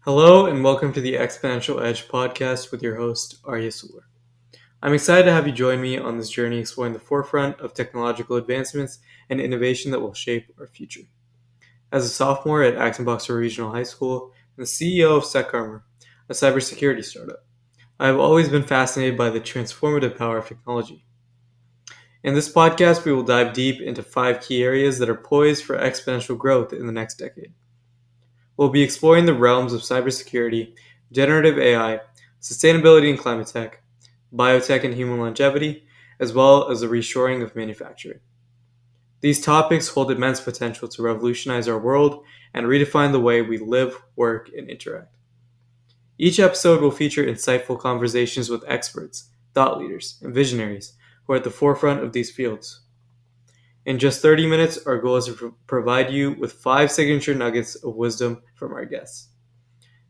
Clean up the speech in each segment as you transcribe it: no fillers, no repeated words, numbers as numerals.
Hello and welcome to the Exponential Edge podcast with your host, Arya Suler. I'm excited to have you join me on this journey exploring the forefront of technological advancements and innovation that will shape our future. As a sophomore at Acton Boxer Regional High School and the CEO of SecArmor, a cybersecurity startup, I have always been fascinated by the transformative power of technology. In this podcast, we will dive deep into 5 key areas that are poised for exponential growth in the next decade. We'll be exploring the realms of cybersecurity, generative AI, sustainability and climate tech, biotech and human longevity, as well as the reshoring of manufacturing. These topics hold immense potential to revolutionize our world and redefine the way we live, work, and interact. Each episode will feature insightful conversations with experts, thought leaders, and visionaries who are at the forefront of these fields. In just 30 minutes, our goal is to provide you with 5 signature nuggets of wisdom from our guests.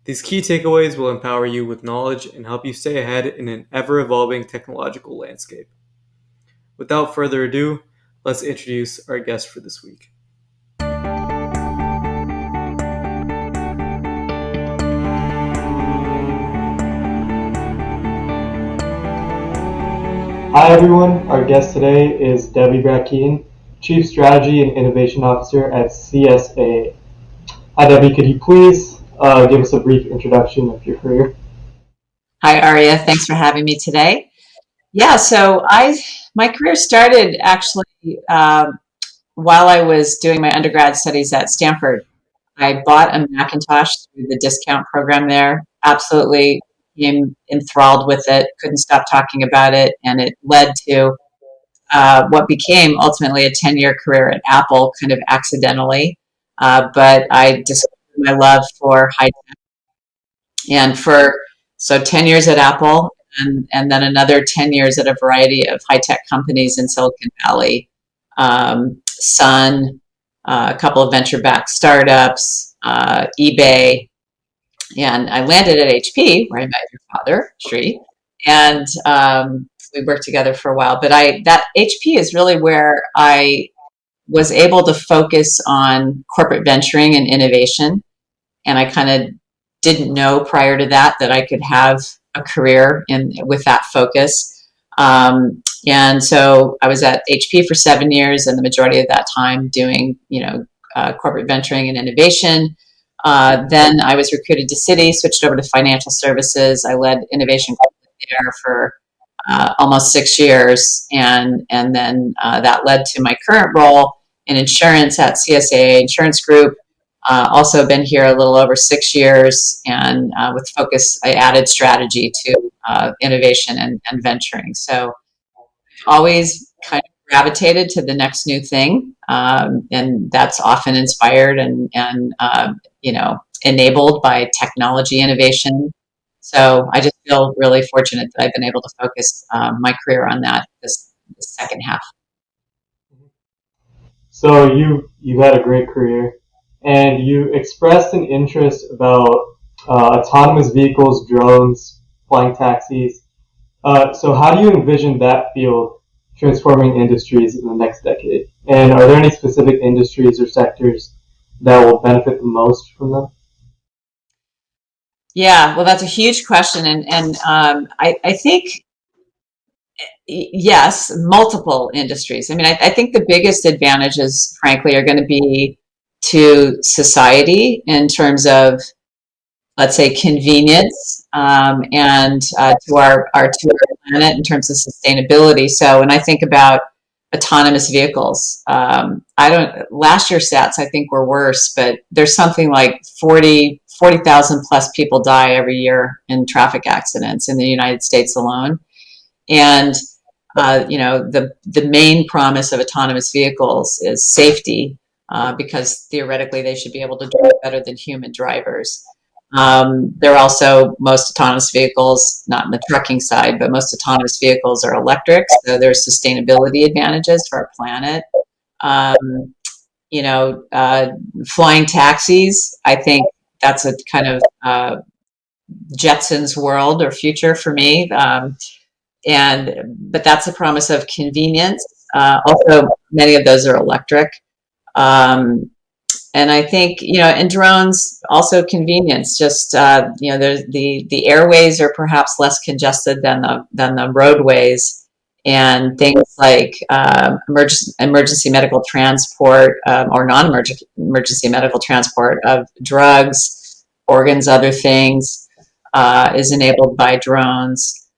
These key takeaways will empower you with knowledge and help you stay ahead in an ever-evolving technological landscape. Without further ado, let's introduce our guest for this week. Hi everyone, our guest today is Debbie Brackeen, Chief Strategy and Innovation Officer at CSAA. Hi Debbie, could you please give us a brief introduction of your career? Hi, Arya. Thanks for having me today. Yeah, so my career started actually while I was doing my undergrad studies at Stanford. I bought a Macintosh through the discount program there. Absolutely became enthralled with it. Couldn't stop talking about it, and it led to what became ultimately a 10-year career at Apple, kind of accidentally. But I discovered my love for high and for so 10 years at Apple and then another 10 years at a variety of high tech companies in Silicon Valley, Sun, a couple of venture backed startups, eBay, and I landed at HP where I met your father, Sri, and we worked together for a while. But that HP is really where I was able to focus on corporate venturing and innovation, and I kind of didn't know prior to that I could have a career with that focus. And so I was at HP for 7 years, and the majority of that time doing corporate venturing and innovation. Then I was recruited to Citi, switched over to financial services. I led innovation there for almost 6 years, and then that led to my current role in insurance at CSAA Insurance Group. Also been here a little over 6 years, and with focus, I added strategy to innovation and venturing. So always kind of gravitated to the next new thing, and that's often inspired and enabled by technology innovation. So I just feel really fortunate that I've been able to focus my career on that this second half. So you've had a great career, and you expressed an interest about autonomous vehicles, drones, flying taxis. So how do you envision that field transforming industries in the next decade? And are there any specific industries or sectors that will benefit the most from them? Yeah, well, that's a huge question, and I think yes, multiple industries. I mean, I think the biggest advantages, frankly, are going to be to society in terms of, let's say, convenience, and to our planet in terms of sustainability. So when I think about autonomous vehicles, I don't last year's stats I think were worse, but there's something like 40,000 plus people die every year in traffic accidents in the United States alone. And the main promise of autonomous vehicles is safety, because theoretically they should be able to drive better than human drivers. There are also most autonomous vehicles, not in the trucking side, but most autonomous vehicles are electric, so there's sustainability advantages for our planet. Um, Flying taxis, I think that's a kind of Jetsons world or future for me. But that's a promise of convenience. Also, many of those are electric. Um, And I think, and drones also convenience. Just there's the airways are perhaps less congested than the roadways, and things like emergency medical transport, or non-emergency medical transport of drugs, organs, other things, is enabled by drones.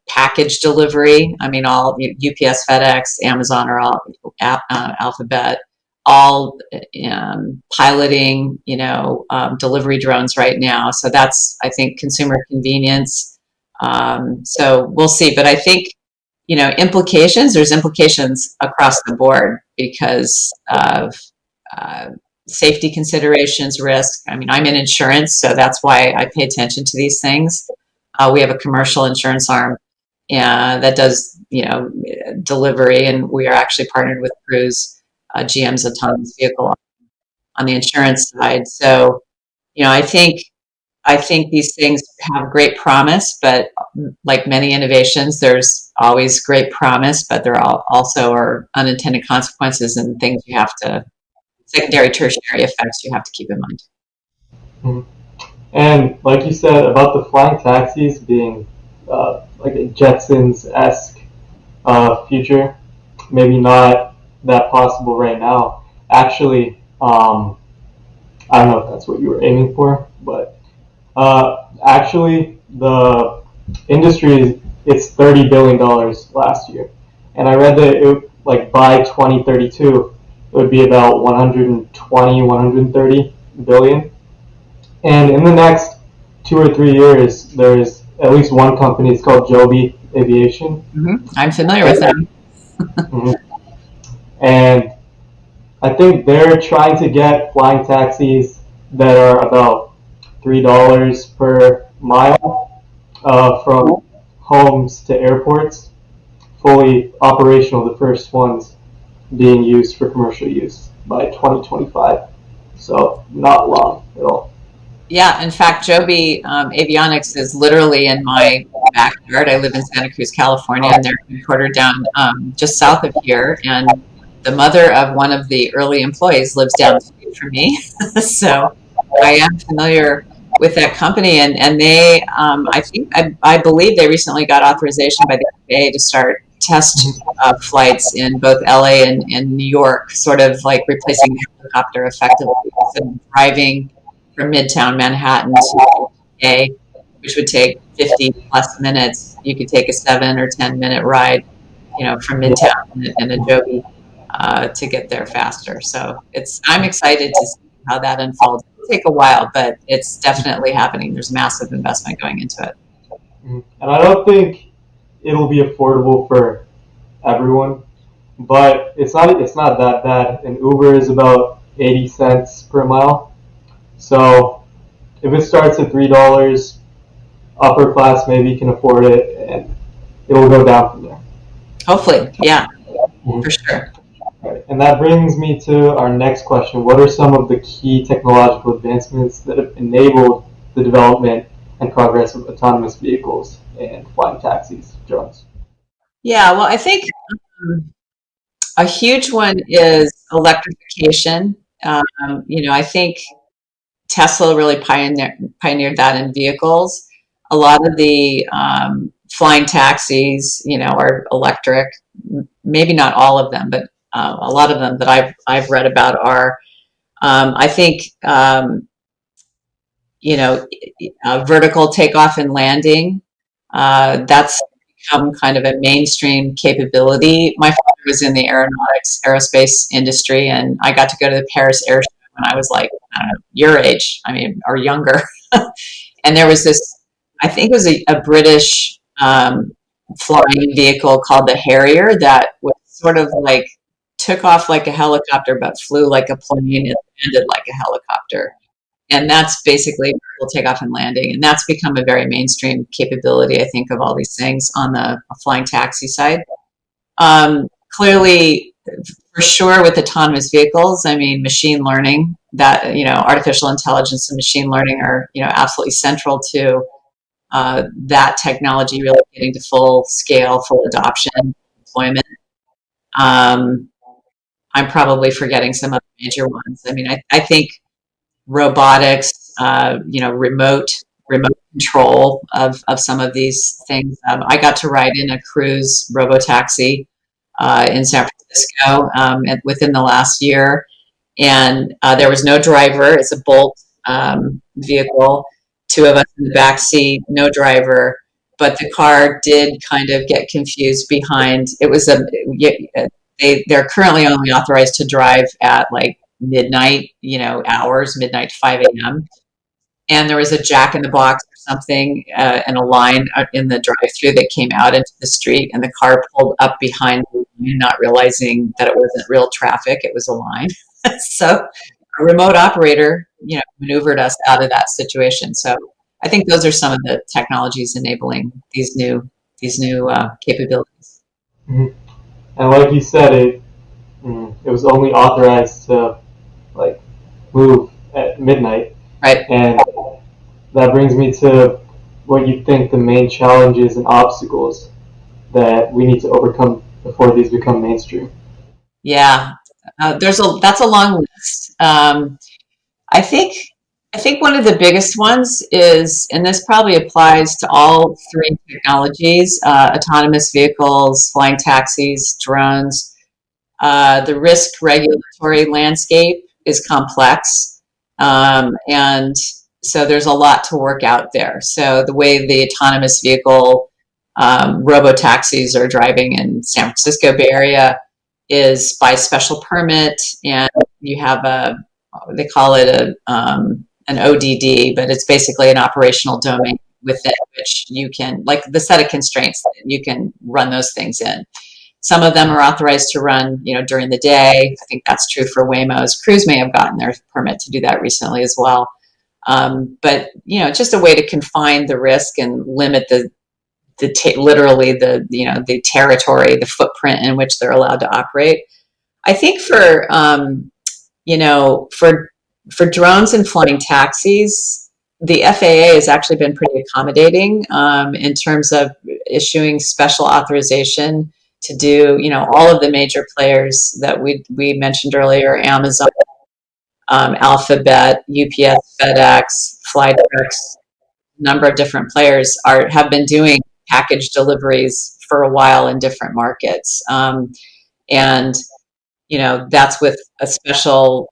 Package delivery. I mean, all UPS, FedEx, Amazon are all Alphabet, all piloting, delivery drones right now. So that's, I think, consumer convenience. So we'll see. But I think, there's implications across the board because of uh, safety considerations, risk. I mean, I'm in insurance, so that's why I pay attention to these things. We have a commercial insurance arm that does, delivery, and we are actually partnered with Cruise, GM's autonomous vehicle, on the insurance side. So, I think these things have great promise, but like many innovations, there's always great promise, but there also are unintended consequences and things you have to, secondary, tertiary effects you have to keep in mind. Mhm. And like you said about the flying taxis being like a Jetsons-esque future, maybe not that possible right now. Actually, I don't know if that's what you were aiming for, but actually, the industry it's $30 billion last year, and I read that like by 2032 it would be about 120, 130 billion. And in the next 2 or 3 years, there's at least one company. It's called Joby Aviation. I'm familiar with them. Mhm. And I think they're trying to get flying taxis that are about $3 per mile from homes to airports, fully operational. The first ones being used for commercial use by 2025. So not long at all. Yeah, in fact, Joby Avionics is literally in my backyard. I live in Santa Cruz, California, and they're headquartered down just south of here. And the mother of one of the early employees lives down the street from me. So I am familiar with that company. And they, I believe they recently got authorization by the FAA to start test flights in both LA and New York, sort of like replacing the helicopter effectively. Instead of driving from Midtown Manhattan to A, which would take 50 plus minutes. You could take a 7 or 10 minute ride, from Midtown in a Joby to get there faster. So I'm excited to see how that unfolds. It'll take a while, but it's definitely happening. There's massive investment going into it. And I don't think it'll be affordable for everyone, but it's not that bad. And Uber is about 80 cents per mile. So if it starts at $3, upper class maybe can afford it, and it'll go down from there. Hopefully, yeah, Mhm. for sure. Right. And that brings me to our next question. What are some of the key technological advancements that have enabled the development and progress of autonomous vehicles and flying taxis, drones? Yeah, well, I think a huge one is electrification. I think Tesla really pioneered that in vehicles. A lot of the flying taxis, are electric. Maybe not all of them, but a lot of them that I've read about are. I think you know vertical takeoff and landing. That's become kind of a mainstream capability. My father was in the aerospace industry, and I got to go to the Paris Air Show when I was like, I don't know, your age, I mean, or younger. And there was this, I think it was a British flying vehicle called the Harrier that was sort of like took off like a helicopter but flew like a plane and landed like a helicopter. And that's basically vertical takeoff and landing. And that's become a very mainstream capability, I think, of all these things on the flying taxi side. Clearly, for sure, with autonomous vehicles, I mean, machine learning, that, artificial intelligence and machine learning are, absolutely central to that technology really getting to full scale, full adoption, deployment. Um, I'm probably forgetting some of major ones. I mean, I think robotics, remote control of some of these things. I got to ride in a cruise robotaxi in San Francisco within the last year, and there was no driver. It's a Bolt vehicle. Two of us in the back seat, no driver. But the car did kind of get confused behind. It was they're currently only authorized to drive at like midnight, hours, midnight to 5 a.m. And there was a jack in the box or something, and a line in the drive-through that came out into the street, and the car pulled up behind the line, not realizing that it wasn't real traffic; it was a line. So a remote operator, maneuvered us out of that situation. So I think those are some of the technologies enabling these new capabilities. Mhm. And like you said, it was only authorized to like move at midnight, Right. and that brings me to what you think the main challenges and obstacles that we need to overcome before these become mainstream. Yeah. That's a long list. I think I think one of the biggest ones is, and this probably applies to all three technologies: autonomous vehicles, flying taxis, drones. The risk regulatory landscape is complex, and so there's a lot to work out there. So the way the autonomous vehicle robo taxis are driving in San Francisco Bay Area is by special permit, and you have they call it an ODD, but it's basically an operational domain within which you can, like the set of constraints that you can run those things in. Some of them are authorized to run, during the day. I think that's true for Waymo's. Cruise may have gotten their permit to do that recently as well. But just a way to confine the risk and limit literally the territory, the footprint in which they're allowed to operate. I think for drones and flying taxis, the FAA has actually been pretty accommodating in terms of issuing special authorization to do, all of the major players that we mentioned earlier: Amazon, Alphabet, UPS, FedEx, FlyDirect. A number of different players have been doing package deliveries for a while in different markets, and that's with a special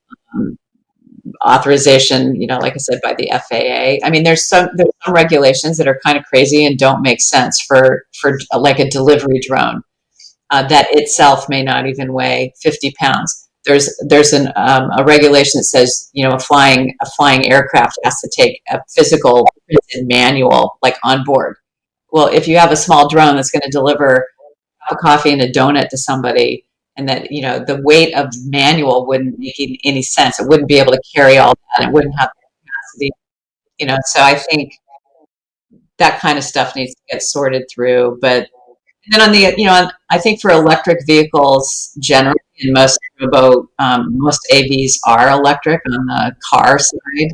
authorization, like I said, by the FAA. I mean, there's some regulations that are kind of crazy and don't make sense for like a delivery drone that itself may not even weigh 50 pounds. There's a regulation that says a flying aircraft has to take a physical printed manual like on board. Well, if you have a small drone that's going to deliver a cup of coffee and a donut to somebody, and that the weight of the manual wouldn't make any sense. It wouldn't be able to carry all that. It wouldn't have the capacity. So I think that kind of stuff needs to get sorted through. But then I think for electric vehicles generally, and most AVs are electric on the car side.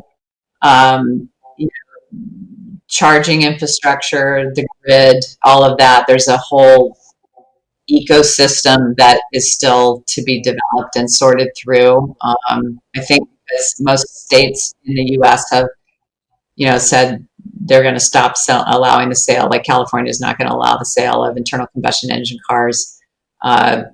You Charging infrastructure, the grid, all of that. There's a whole ecosystem that is still to be developed and sorted through. I think because most states in the U.S. have, said they're going to stop allowing the sale. Like California is not going to allow the sale of internal combustion engine cars uh,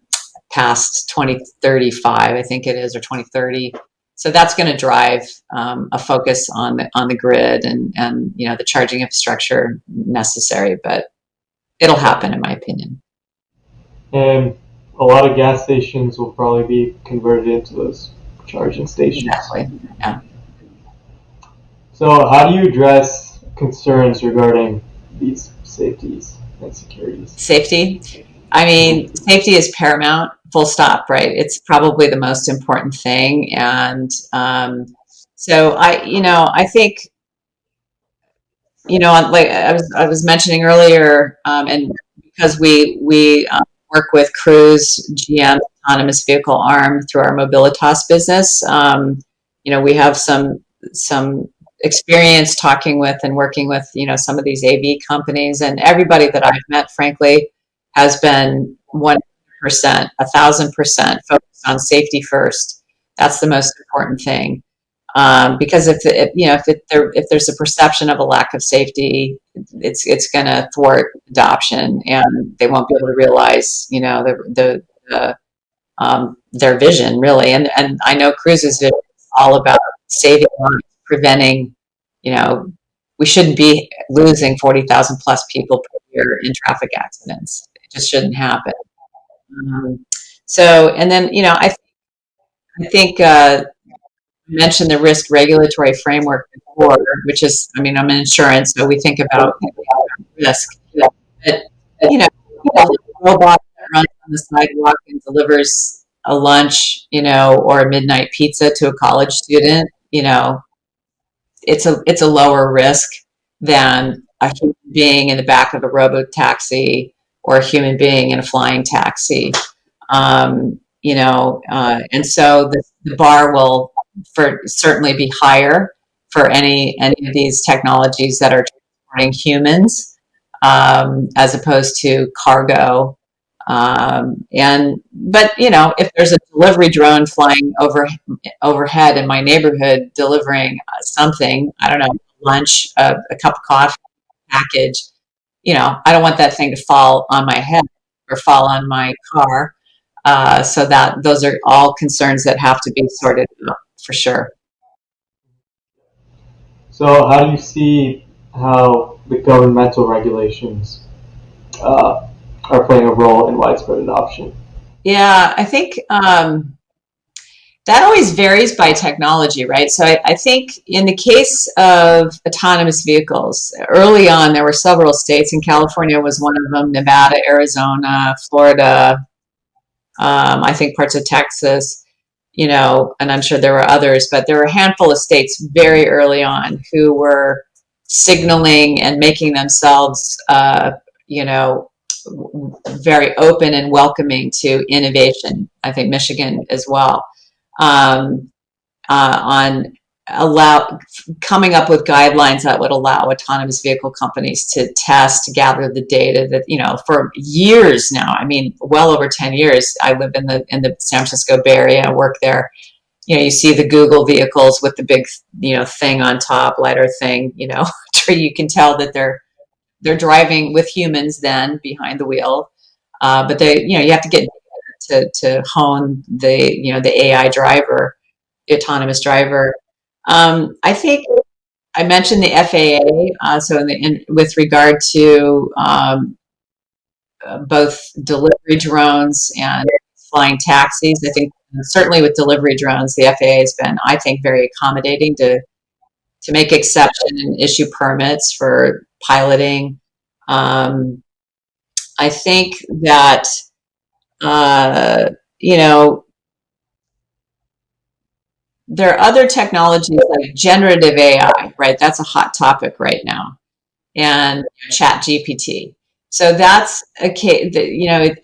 past 2035, I think it is, or 2030. So that's going to drive a focus on the grid and the charging infrastructure necessary. But it'll happen, in my opinion. And a lot of gas stations will probably be converted into those charging stations. Exactly. Yeah. So, how do you address concerns regarding these safeties and securities? Safety. I mean, safety is paramount, full stop, right? It's probably the most important thing. And so I think, like I was mentioning earlier, and because we work with Cruise, GM autonomous vehicle arm through our Mobilitas business, we have some experience talking with and working with some of these AV companies, and everybody that I've met, frankly, has been 100%, 1,000% focused on safety first. That's the most important thing. Because if there's a perception of a lack of safety, it's going to thwart adoption, and they won't be able to realize, their vision really. And I know Cruz's vision is all about saving lives, preventing. You know, we shouldn't be losing 40,000 plus people per year in traffic accidents. It just shouldn't happen. Um, so, and then I think mentioned the risk regulatory framework before, which is, I mean, I'm in insurance, so we think about risk. But, a robot that runs on the sidewalk and delivers a lunch, or a midnight pizza to a college student, it's a lower risk than a human being in the back of a robo taxi or a human being in a flying taxi. And so the bar will for certainly be higher for any of these technologies that are transporting humans, as opposed to cargo. But if there's a delivery drone flying overhead in my neighborhood delivering something, I don't know, lunch, a cup of coffee package, I don't want that thing to fall on my head or fall on my car. So that those are all concerns that have to be sorted out for sure. So, how do you see how the governmental regulations uh, are playing a role in widespread adoption? Yeah, I think that always varies by technology, right? So I think in the case of autonomous vehicles, early on there were several states, and California was one of them, Nevada, Arizona, Florida, I think parts of Texas, and I'm sure there were others, but there were a handful of states very early on who were signaling and making themselves, you know, very open and welcoming to innovation. I think Michigan as well, um, on allow coming up with guidelines that would allow autonomous vehicle companies to test, to gather the data that, for years now. I mean, well over 10 years. I live in the San Francisco Bay Area. I work there. You see the Google vehicles with the big, thing on top, lidar thing. You can tell that they're driving with humans then behind the wheel. But you have to get to hone the AI driver, the autonomous driver. I think I mentioned the FAA. So with regard to both delivery drones and flying taxis, I think certainly with delivery drones, the FAA has been, I think, very accommodating to make exception and issue permits for piloting. I think that uh, you know there are other technologies like generative AI, right? That's a hot topic right now, and Chat GPT. So that's a case that,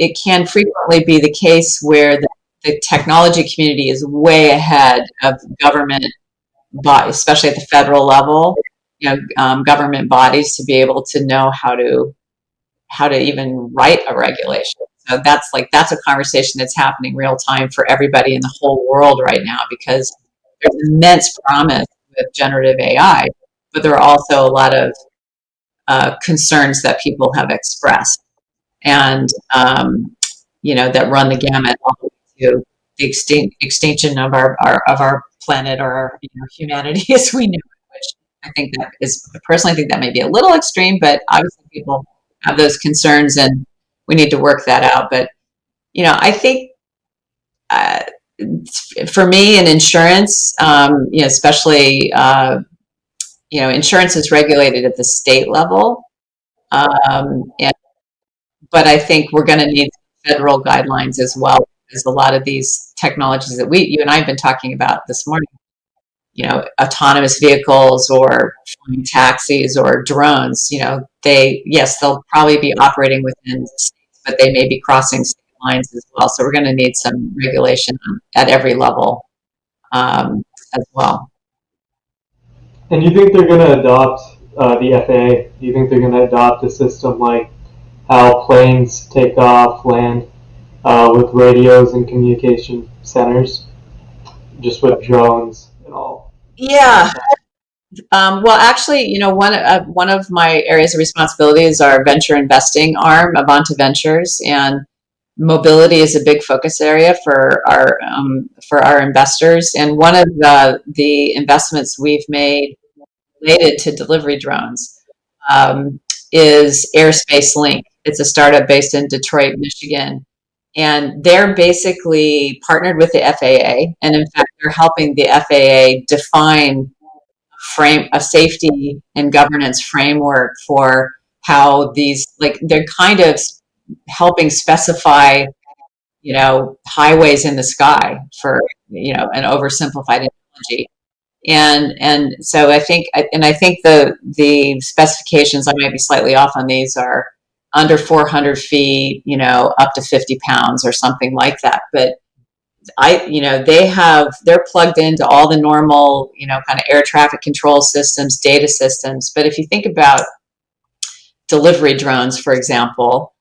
it can frequently be the case where the technology community is way ahead of government, especially at the federal level, government bodies to be able to know how to even write a regulation. So that's a conversation that's happening real time for everybody in the whole world right now, because there's immense promise with generative AI, but there are also a lot of concerns that people have expressed, and that run the gamut all the way to the extinction of our planet, or humanity as we know it. Which I think that is, personally, I think that may be a little extreme, but obviously people have those concerns, and we need to work that out. But I think uh, for me in insurance, especially insurance is regulated at the state level, and but I think we're going to need federal guidelines as well, because a lot of these technologies that you and I have been talking about this morning, autonomous vehicles or flying taxis or drones, they'll probably be operating within states, but they may be crossing state lines as well. So we're going to need some regulation at every level, as well. And do you think they're going to adopt the FAA? Do you think they're going to adopt a system like how planes take off, land with radios and communication centers? just with drones and all Yeah. like that? Well, actually, one of my areas of responsibility is our venture investing arm, Avanta Ventures, and mobility is a big focus area for our investors. And one of the investments we've made related to delivery drones um, is Airspace Link. It's a startup based in Detroit, Michigan, and they're basically partnered with the FAA, and in fact, they're helping the FAA define frame a safety and governance framework for how these, like, they're kind of helping specify highways in the sky, for an oversimplified analogy. And so I think the specifications, I might be slightly off on these, are under 400 feet, up to 50 pounds or something like that. But they're plugged into all the normal, kind of air traffic control systems, data systems. But if you think about delivery drones, for example,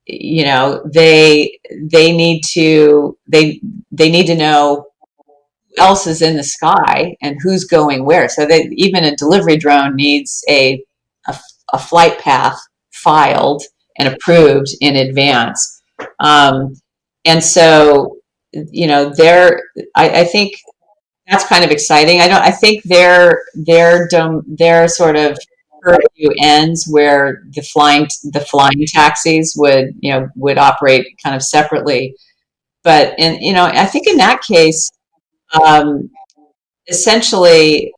they need to they need to know who else is in the sky and who's going where. So even a delivery drone needs a flight path filed and approved in advance. Um, and so, I think that's kind of exciting. I think their sort of purview ends where the flying taxis would operate kind of separately. But I think in that case, um, essentially,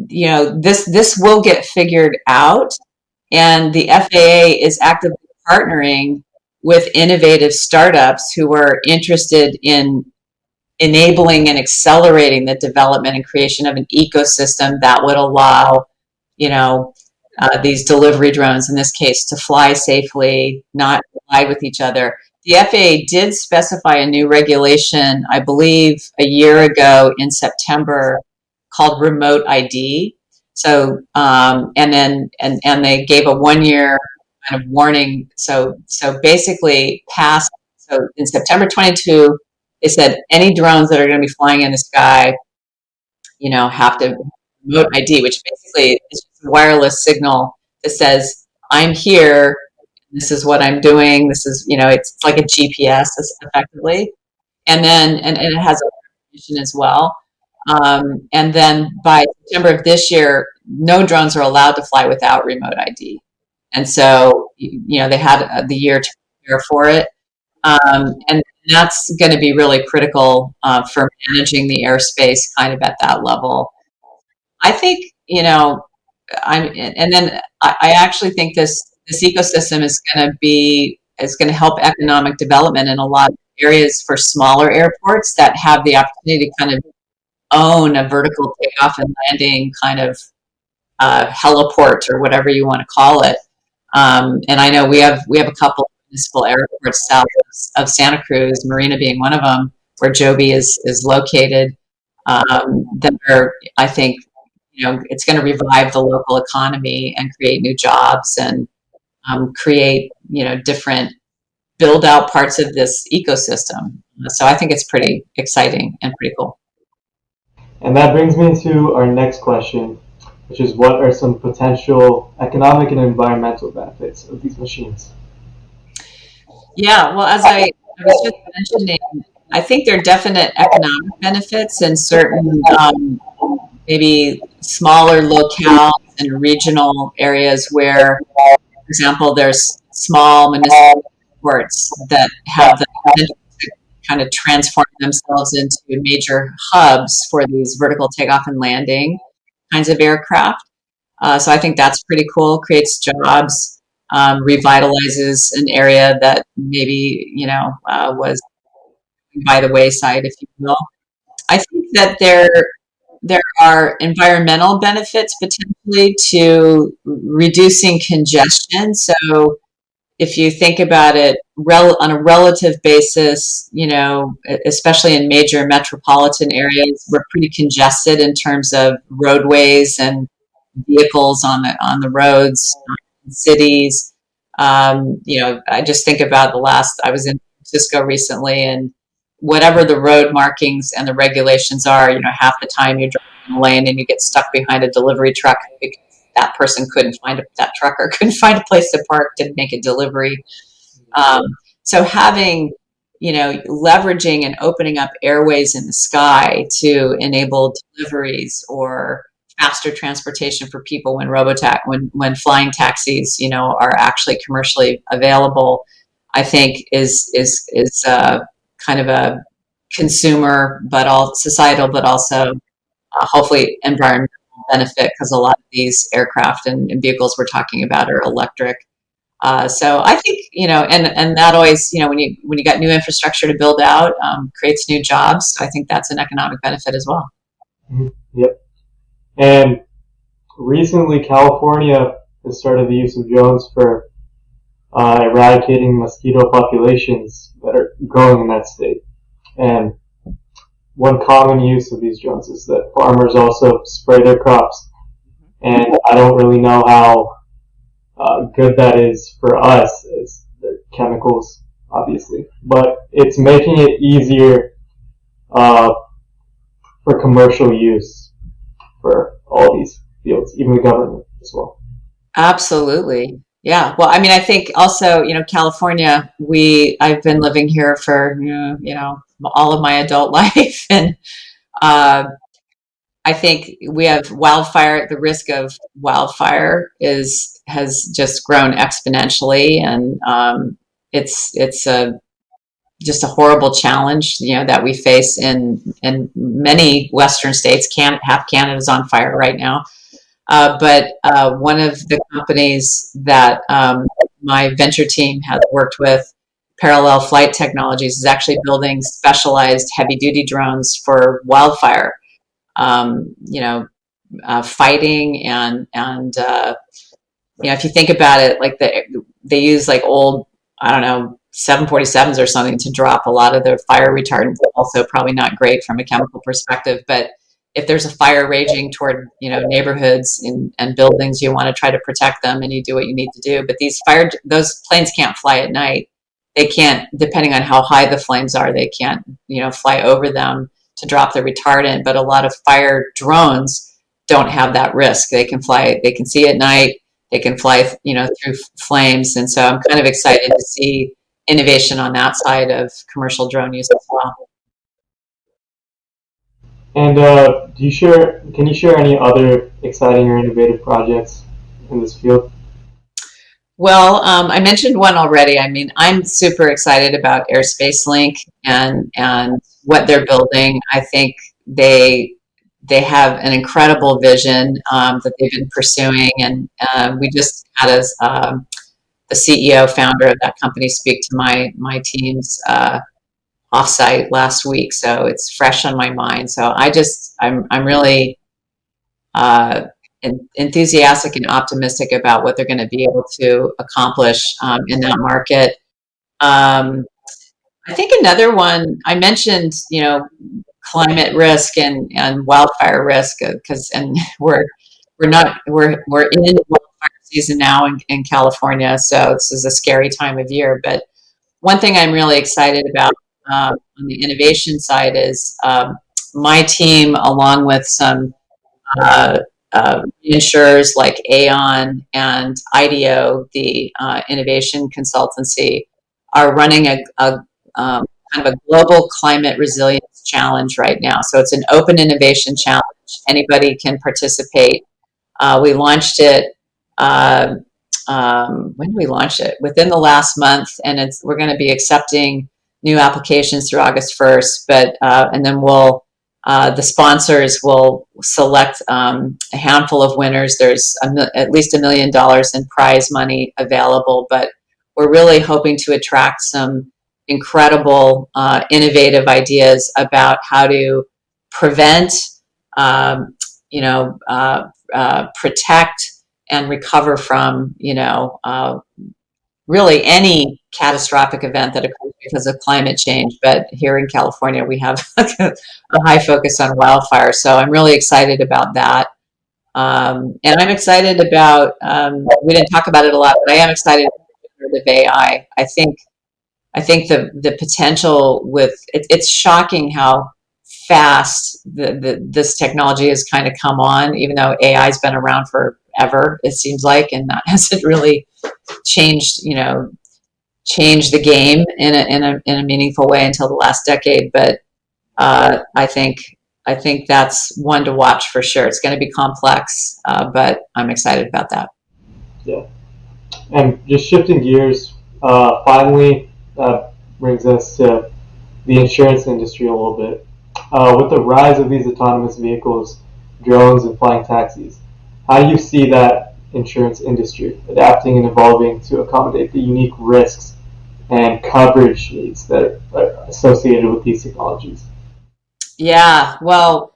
this will get figured out, and the FAA is actively partnering with innovative startups who are interested in enabling and accelerating the development and creation of an ecosystem that would allow, you know, these delivery drones, in this case, to fly safely, not collide with each other. The FAA did specify a new regulation, I believe, a year ago in September, called remote ID. So, and they gave a 1 year kind of warning. So basically, so in September 22, they said any drones that are going to be flying in the sky, have to remote ID, which basically is just a wireless signal that says, I'm here, this is what I'm doing, this is, it's like a GPS effectively. And it has a mission as well. And then by September of this year, no drones are allowed to fly without remote ID. And so, they had the year to prepare for it. And that's going to be really critical for managing the airspace kind of at that level. I think, and then I actually think this ecosystem is going to help economic development in a lot of areas for smaller airports that have the opportunity to kind of own a vertical takeoff and landing kind of heliport, or whatever you want to call it. And I know we have a couple of municipal airports south of Santa Cruz, Marina being one of them, where Joby is located. That are, I think, it's going to revive the local economy and create new jobs, and create, different build out parts of this ecosystem. So I think it's pretty exciting and pretty cool. And that brings me to our next question, which is what are some potential economic and environmental benefits of these machines? Yeah, well, as I was just mentioning, I think there are definite economic benefits in certain, maybe smaller locales and regional areas where, for example, there's small municipal ports that have the potential to kind of transform themselves into major hubs for these vertical takeoff and landing kinds of aircraft. So I think that's pretty cool, creates jobs, revitalizes an area that maybe, was by the wayside, if you will. I think that there are environmental benefits potentially to reducing congestion. So if you think about it on a relative basis, especially in major metropolitan areas, we're pretty congested in terms of roadways and vehicles on the roads in cities. I just think about I was in San Francisco recently, and whatever the road markings and the regulations are, half the time you're driving in a lane and you get stuck behind a delivery truck because that person that trucker couldn't find a place to park to make a delivery. Um, so having, leveraging and opening up airways in the sky to enable deliveries or faster transportation for people when flying taxis, are actually commercially available, I think is kind of a consumer, but all societal, but also hopefully environmental benefit, because a lot of these aircraft and vehicles we're talking about are electric. So I think, and that always, when you got new infrastructure to build out, creates new jobs. So I think that's an economic benefit as well. Yep. And recently, California has started the use of drones for eradicating mosquito populations that are growing in that state. And one common use of these drones is that farmers also spray their crops. And I don't really know how good that is for us, as they're chemicals, obviously. But it's making it easier uh, for commercial use for all these fields, even the government as well. Absolutely. Yeah. Well, I mean, I think also, California, I've been living here for, all of my adult life. And uh, I think we have wildfire, the risk of wildfire has just grown exponentially. And it's just a horrible challenge, that we face in many Western states. Half Canada's on fire right now. But one of the companies that my venture team has worked with, Parallel Flight Technologies, is actually building specialized heavy duty drones for wildfire, um, you know, fighting and if you think about it, like they use like old, I don't know, 747s or something to drop a lot of their fire retardants. Also, probably not great from a chemical perspective, but if there's a fire raging toward neighborhoods and buildings, you want to try to protect them, and you do what you need to do. But those planes can't fly at night. They can't, depending on how high the flames are, they can't fly over them to drop the retardant. But a lot of fire drones don't have that risk. They can fly. They can see at night. They can fly, through flames. And so I'm kind of excited to see innovation on that side of commercial drone use as well. And can you share any other exciting or innovative projects in this field? Well, I mentioned one already. I mean, I'm super excited about Airspace Link and what they're building. I think they have an incredible vision that they've been pursuing, and we just had the CEO founder of that company speak to my team's offsite last week, so it's fresh on my mind. So I'm really uh, enthusiastic and optimistic about what they're going to be able to accomplish in that market. Um, I think another one I mentioned, climate risk and wildfire risk, because and we're in wildfire season now in California, so this is a scary time of year. But one thing I'm really excited about on the innovation side is my team, along with some uh, insurers like Aon and IDEO, the innovation consultancy, are running a kind of a global climate resilience challenge right now. So it's an open innovation challenge. Anybody can participate. We launched it. Uh, when did we launch it? Within the last month, and we're going to be accepting new applications through August 1st. But and then the sponsors will select a handful of winners. There's at least $1 million in prize money available, but we're really hoping to attract some incredible, innovative ideas about how to prevent, um, protect and recover from, really any catastrophic event that occurs because of climate change. But here in California, we have a high focus on wildfire. So I'm really excited about that. And I'm excited about, we didn't talk about it a lot, but I am excited about generative AI. I think I think the potential with it's shocking how fast this technology has kind of come on, even though AI has been around forever, it seems like, and that hasn't really changed, changed the game in a meaningful way until the last decade. But I think that's one to watch for sure. It's going to be complex, but I'm excited about that. Yeah. And just shifting gears, finally, that brings us to the insurance industry a little bit. With the rise of these autonomous vehicles, drones, and flying taxis, how do you see that insurance industry adapting and evolving to accommodate the unique risks and coverage needs that are associated with these technologies? Yeah, well,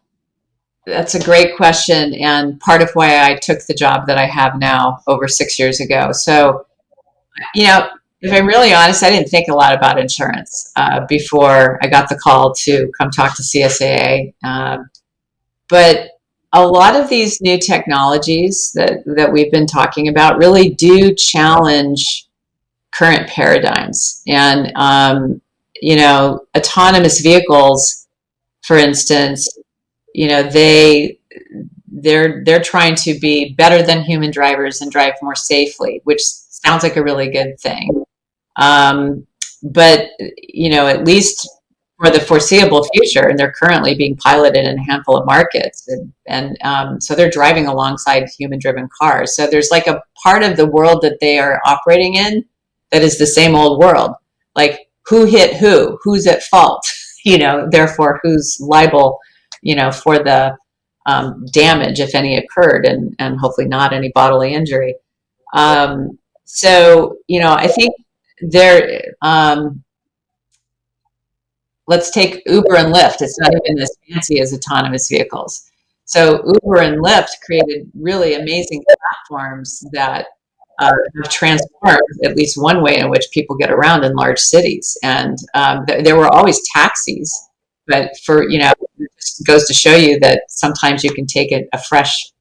that's a great question, and part of why I took the job that I have now over 6 years ago. So, you know, if I'm really honest, I didn't think a lot about insurance before I got the call to come talk to CSAA. But a lot of these new technologies that we've been talking about really do challenge current paradigms. And, autonomous vehicles, for instance, they're trying to be better than human drivers and drive more safely, which sounds like a really good thing. Um, but at least for the foreseeable future, and they're currently being piloted in a handful of markets, and so they're driving alongside human-driven cars. So there's like a part of the world that they are operating in that is the same old world. Like who hit who? Who's at fault? Therefore, who's liable? For the damage, if any, occurred, and hopefully not any bodily injury. So, I think there, let's take Uber and Lyft. It's not even as fancy as autonomous vehicles. So Uber and Lyft created really amazing platforms that have transformed at least one way in which people get around in large cities. And there were always taxis, but it just goes to show you that sometimes you can take a fresh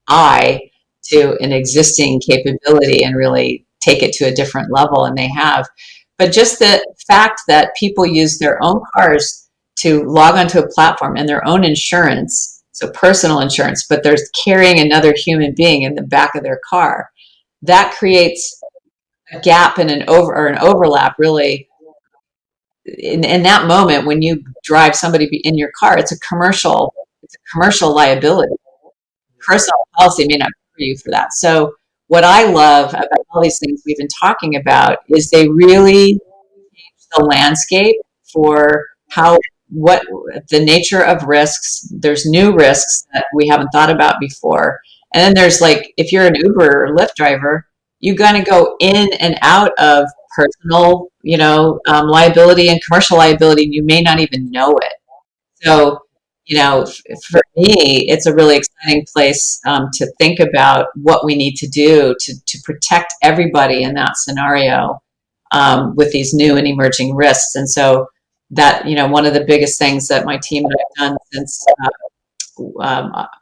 eye to an existing capability and really take it to a different level, and they have. But just the fact that people use their own cars to log onto a platform and their own insurance, so personal insurance, but they're carrying another human being in the back of their car, that creates a gap and an overlap really in that moment when you drive somebody in your car. It's a commercial liability. Personal policy may not cover you for that. So what I love about all these things we've been talking about is they really change the landscape for what the nature of risks. There's new risks that we haven't thought about before. And then there's like, if you're an Uber or Lyft driver, you got to go in and out of personal, liability and commercial liability, and you may not even know it. So, for me, it's a really exciting place to think about what we need to do to protect everybody in that scenario with these new and emerging risks. And so that, one of the biggest things that my team and I have done since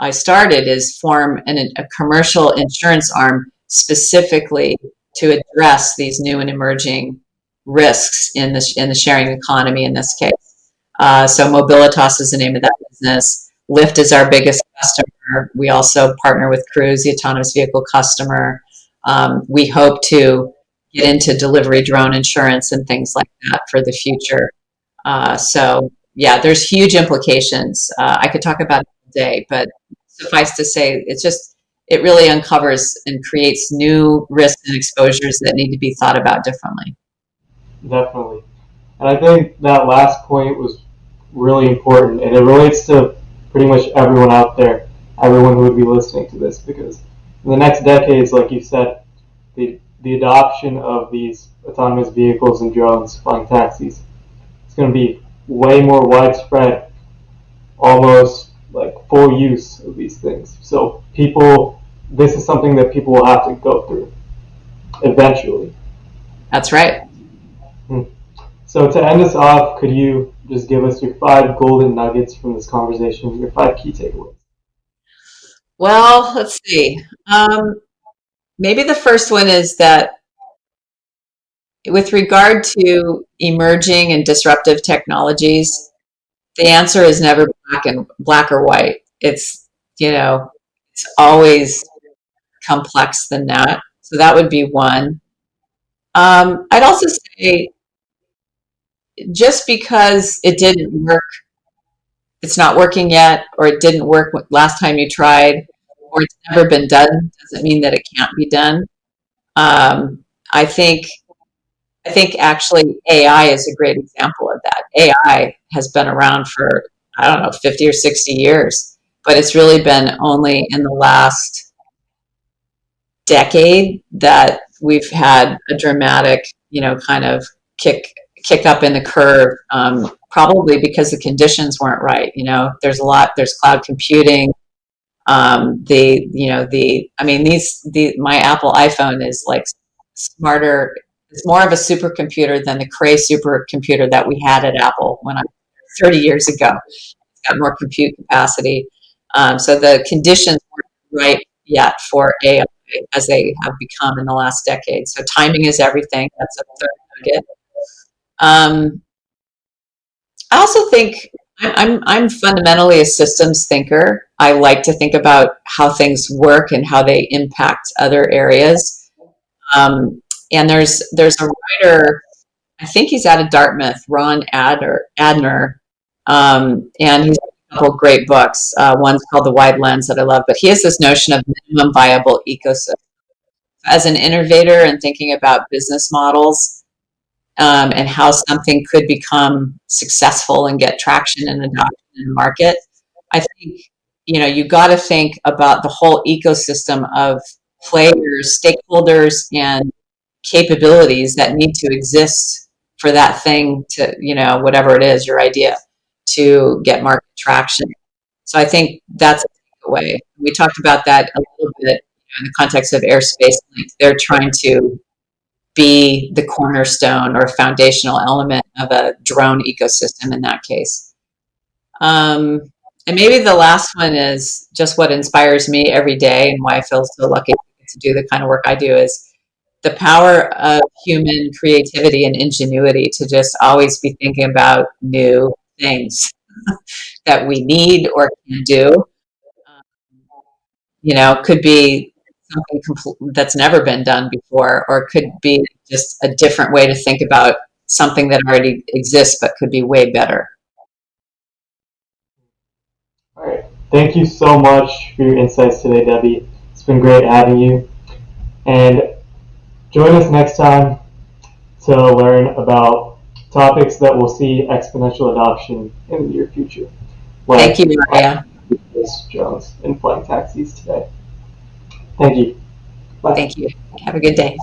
I started is form a commercial insurance arm specifically to address these new and emerging risks in the sharing economy in this case. So Mobilitas is the name of that business. Lyft is our biggest customer. We also partner with Cruise, the autonomous vehicle customer. We hope to get into delivery drone insurance and things like that for the future. So yeah, there's huge implications. I could talk about it all day, but suffice to say, it really uncovers and creates new risks and exposures that need to be thought about differently. Definitely. And I think that last point was really important, and it relates to pretty much everyone out there, everyone who would be listening to this, because in the next decades, like you said, the adoption of these autonomous vehicles and drones, flying taxis, it's going to be way more widespread, almost like full use of these things. So this is something that people will have to go through eventually. That's right. Hmm. So to end us off, could you just give us your 5 golden nuggets from this conversation, your 5 key takeaways? Well, let's see. Maybe the first one is that with regard to emerging and disruptive technologies, the answer is never black or white. It's always complex than that. So that would be one. I'd also say just because it didn't work, it's not working yet, or it didn't work last time you tried, or it's never been done, doesn't mean that it can't be done. Um, I think I think actually AI is a great example of that. AI has been around for, I don't know, 50 or 60 years, but it's really been only in the last decade that we've had a dramatic, kind of kick up in the curve. Probably because the conditions weren't right. There's cloud computing. I mean, my Apple iPhone is like smarter. It's more of a supercomputer than the Cray supercomputer that we had at Apple 30 years ago. It's got more compute capacity. So the conditions weren't right yet for AI as they have become in the last decade. So timing is everything. That's a third nugget. Um, I also think I'm fundamentally a systems thinker. I like to think about how things work and how they impact other areas. And there's a writer, I think he's out of Dartmouth, Ron Adner, and he's written a couple of great books. One's called The Wide Lens that I love, but he has this notion of minimum viable ecosystem. As an innovator and thinking about business models, and how something could become successful and get traction and adoption in the market, I think you got to think about the whole ecosystem of players, stakeholders, and capabilities that need to exist for that thing to, whatever it is, your idea, to get market traction. So I think that's a takeaway. We talked about that a little bit in the context of airspace link. They're trying to be the cornerstone or foundational element of a drone ecosystem in that case. Um, and maybe the last one is just what inspires me every day and why I feel so lucky to do the kind of work I do is the power of human creativity and ingenuity to just always be thinking about new things that we need or can do. Could be something that's never been done before, or it could be just a different way to think about something that already exists but could be way better. All right. Thank you so much for your insights today, Debbie. It's been great having you. And join us next time to learn about topics that will see exponential adoption in the near future, Thank like you, Maria. drones and flying taxis today. Thank you. Bye. Thank you. Have a good day.